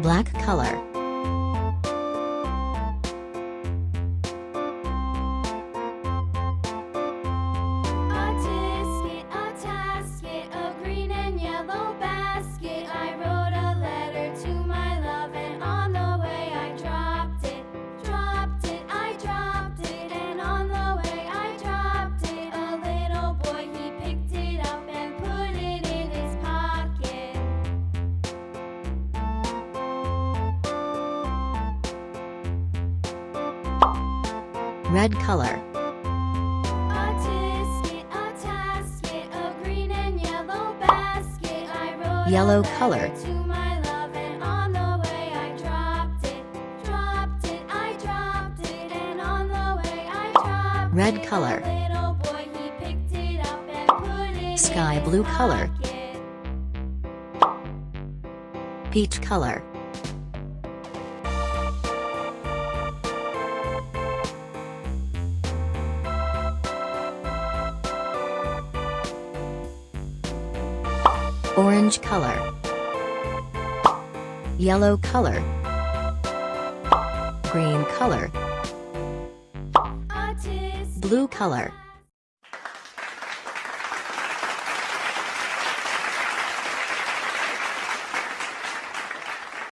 Black color. Red color. Yellow color. Red color. Sky blue color. Peach color. Orange color. Yellow color. Green color. Blue color.